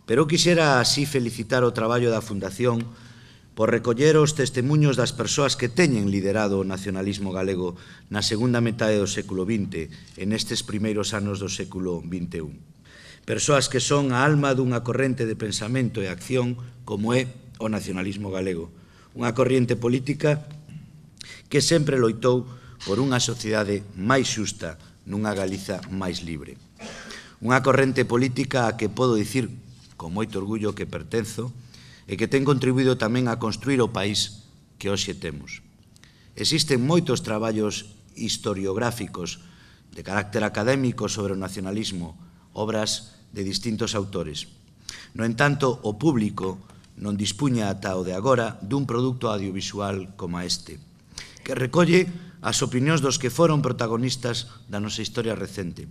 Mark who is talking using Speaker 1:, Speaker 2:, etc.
Speaker 1: Pero eu quixera así felicitar o traballo da Fundación por recoller os testemunhos das persoas que teñen liderado o nacionalismo galego na segunda metade do século XX e nestes primeiros anos do século XXI. Persoas que son a alma dunha corrente de pensamento e acción como é o nacionalismo galego, unha corrente política que sempre loitou por unha sociedade máis xusta nunha Galiza máis libre. Unha corrente política a que podo dicir con moito orgullo que pertenzo e que ten contribuído tamén a construir o país que hoxe temos. Existen moitos traballos historiográficos de carácter académico sobre o nacionalismo, obras de distintos autores. No entanto, o público non dispuña ata o de agora dun produto audiovisual como este, que recolle as opinións dos que foron protagonistas da nosa historia recente.